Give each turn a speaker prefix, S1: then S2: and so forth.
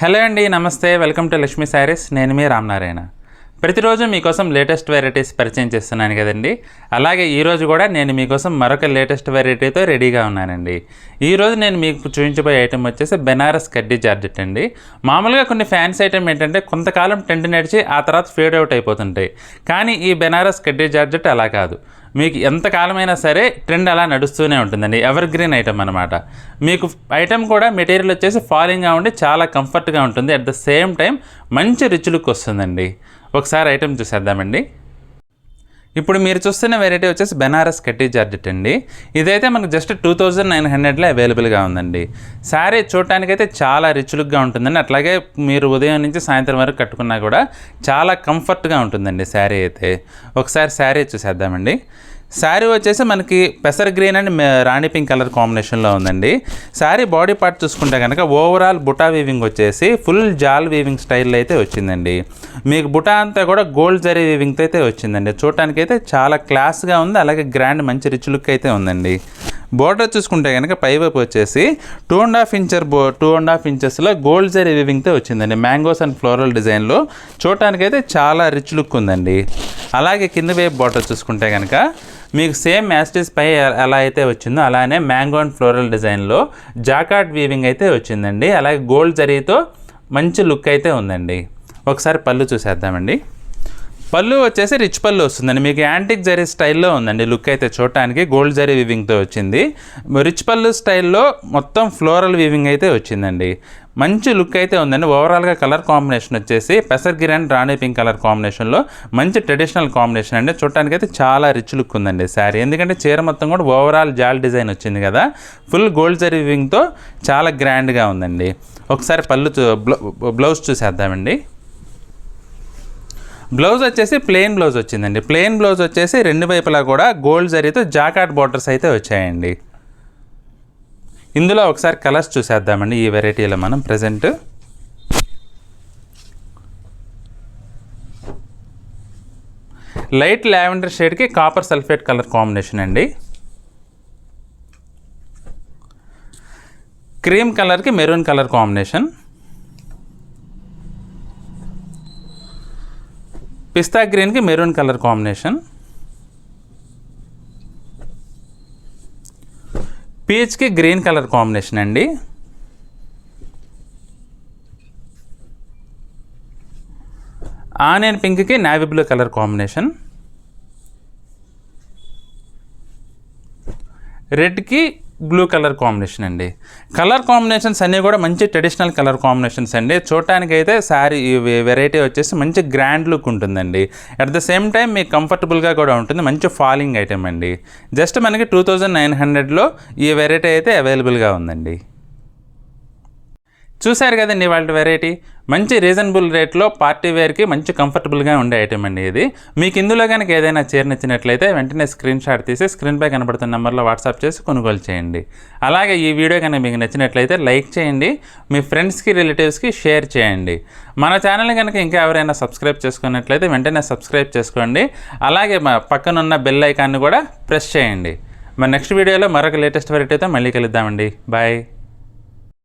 S1: Hello అండి, నమస్తే. Welcome to Lakshmi saris. నేను మీ రామనారాయణ. ప్రతిరోజు మీకోసం లేటెస్ట్ వెరైటీస్ పరిచయం చేస్తున్నాను కదండి. అలాగే ఈరోజు కూడా నేను మీకోసం మరొక లేటెస్ట్ వెరైటీతో రెడీగా ఉన్నానండి. ఈరోజు నేను మీకు చూపించబోయే ఐటెం వచ్చేసి బెనారస్ కడ్డీ జార్జెట్ అండి. మామూలుగా కొన్ని ఫ్యాన్సీ ఐటెం ఏంటంటే కొంతకాలం ట్రెండ్ నడిచి ఆ తర్వాత ఫేడ్ అవుట్ అయిపోతుంటాయి. కానీ ఈ బెనారస్ కడ్డీ జార్జెట్ అలా కాదు. మీకు ఎంతకాలమైనా సరే ట్రెండ్ అలా నడుస్తూనే ఉంటుందండి. ఎవర్ గ్రీన్ ఐటమ్ అనమాట. మీకు ఐటమ్ కూడా మెటీరియల్ వచ్చేసి ఫాలింగ్గా ఉండి చాలా కంఫర్ట్గా ఉంటుంది. అట్ ద సేమ్ టైం మంచి రిచ్ లుక్ వస్తుందండి. ఒకసారి ఐటమ్ చూసేద్దామండి. ఇప్పుడు మీరు చూస్తున్న వెరైటీ వచ్చేసి బెనారస్ కడ్డీ జార్జెట్ అండి. ఇదైతే మనకు జస్ట్ 2900లో అవైలబుల్గా ఉందండి. శారీ చూడటానికైతే చాలా రిచ్ లుక్గా ఉంటుందండి. అట్లాగే మీరు ఉదయం నుంచి సాయంత్రం వరకు కట్టుకున్నా కూడా చాలా కంఫర్ట్గా ఉంటుందండి శారీ అయితే. ఒకసారి శారీ చూసేద్దామండి. శారీ వచ్చేసి మనకి పెసర్ గ్రీన్ అండ్ రాణి పింక్ కలర్ కాంబినేషన్లో ఉందండి. శారీ బాడీ పార్ట్ చూసుకుంటే కనుక ఓవరాల్ బుటా వీవింగ్ వచ్చేసి ఫుల్ జాల్ వీవింగ్ స్టైల్లో అయితే వచ్చిందండి. మీకు బుటా అంతా కూడా గోల్డ్ జరీ వీవింగ్తో అయితే వచ్చిందండి. చూడటానికి అయితే చాలా క్లాస్గా ఉంది. అలాగే గ్రాండ్ మంచి రిచ్ లుక్ అయితే ఉందండి. బోర్డర్ చూసుకుంటే కనుక పైవైపు వచ్చేసి 2.5 ఇంచెస్లో గోల్డ్ జరీ వీవింగ్తో వచ్చిందండి. మ్యాంగోస్ అండ్ ఫ్లోరల్ డిజైన్లో చూడటానికి అయితే చాలా రిచ్ లుక్ ఉందండి. అలాగే కింద వైపు బోర్డర్ చూసుకుంటే కనుక మీకు సేమ్ యాస్టిస్ పై ఎలా అయితే వచ్చిందో అలానే మ్యాంగో అండ్ ఫ్లోరల్ డిజైన్లో జాకార్డ్ వీవింగ్ అయితే వచ్చిందండి. అలాగే గోల్డ్ జరీతో మంచి లుక్ అయితే ఉందండి. ఒకసారి పళ్ళు చూసేద్దామండి. పళ్ళు వచ్చేసి రిచ్ పళ్ళు వస్తుందండి. మీకు యాంటిక్ జరీ స్టైల్లో ఉందండి. లుక్ అయితే చూడటానికి గోల్డ్ జరీ వీవింగ్తో వచ్చింది. రిచ్ పళ్ళు స్టైల్లో మొత్తం ఫ్లోరల్ వీవింగ్ అయితే వచ్చిందండి. మంచి లుక్ అయితే ఉందండి. ఓవరాల్గా కలర్ కాంబినేషన్ వచ్చేసి పెసర్ గ్రీన్ అండ్ రాణి పింక్ కలర్ కాంబినేషన్లో మంచి ట్రెడిషనల్ కాంబినేషన్ అండి. చూడటానికి అయితే చాలా రిచ్ లుక్ ఉందండి శారీ. ఎందుకంటే చీర మొత్తం కూడా ఓవరాల్ జాల్ డిజైన్ వచ్చింది కదా, ఫుల్ గోల్డ్ జరీ వీవింగ్తో చాలా గ్రాండ్గా ఉందండి. ఒకసారి బ్లౌజ్ చూసేద్దామండి. బ్లౌజ్ వచ్చేసి ప్లెయిన్ బ్లౌజ్ వచ్చిందండి. ప్లెయిన్ బ్లౌజ్ వచ్చేసి రెండు వైపులా కూడా గోల్డ్ జరీతో జాకార్డ్ బోర్డర్స్ అయితే వచ్చాయండి. ఇందులో ఒకసారి కలర్స్ చూసేద్దామండి. ఈ వెరైటీలో మనం ప్రజెంట్ లైట్ లావెండర్ షేడ్కి కాపర్ సల్ఫేట్ కలర్ కాంబినేషన్ అండి. క్రీమ్ కలర్కి మెరూన్ కలర్ కాంబినేషన్. పిస్తా గ్రీన్కి మెరూన్ కలర్ కాంబినేషన్. పీచ్కి గ్రీన్ కలర్ కాంబినేషన్ అండి. ఆనియన్ పింక్కి నేవీ బ్లూ కలర్ కాంబినేషన్. రెడ్కి బ్లూ కలర్ కాంబినేషన్ అండి. కలర్ కాంబినేషన్స్ అన్నీ కూడా మంచి ట్రెడిషనల్ కలర్ కాంబినేషన్స్ అండి. చూడటానికి అయితే శారీ వెరైటీ వచ్చేసి మంచి గ్రాండ్ లుక్ ఉంటుందండి. అట్ ద సేమ్ టైం మీకు కంఫర్టబుల్గా కూడా ఉంటుంది. మంచి ఫాలింగ్ ఐటమ్ అండి. జస్ట్ మనకి 2900లో ఈ వెరైటీ అయితే అవైలబుల్గా ఉందండి. చూశారు కదండి వాళ్ళ వెరైటీ. మంచి రీజనబుల్ రేట్లో పార్టీ వేర్కి మంచి కంఫర్టబుల్గా ఉండే ఐటమ్ అండి ఇది. మీకు ఇందులో కనుక ఏదైనా చీర నచ్చినట్లయితే వెంటనే స్క్రీన్ షాట్ తీసి స్క్రీన్పై కనబడుతున్న నెంబర్లో వాట్సాప్ చేసి కొనుగోలు చేయండి. అలాగే ఈ వీడియో కనుక మీకు నచ్చినట్లయితే లైక్ చేయండి. మీ ఫ్రెండ్స్కి రిలేటివ్స్కి షేర్ చేయండి. మన ఛానల్ కనుక ఇంకా ఎవరైనా సబ్స్క్రైబ్ చేసుకున్నట్లయితే వెంటనే సబ్స్క్రైబ్ చేసుకోండి. అలాగే మా పక్కనున్న బెల్ ఐకాన్ని కూడా ప్రెస్ చేయండి. మరి నెక్స్ట్ వీడియోలో మరొక లేటెస్ట్ వెరైటీతో మళ్ళీ కలుద్దామండి. బాయ్.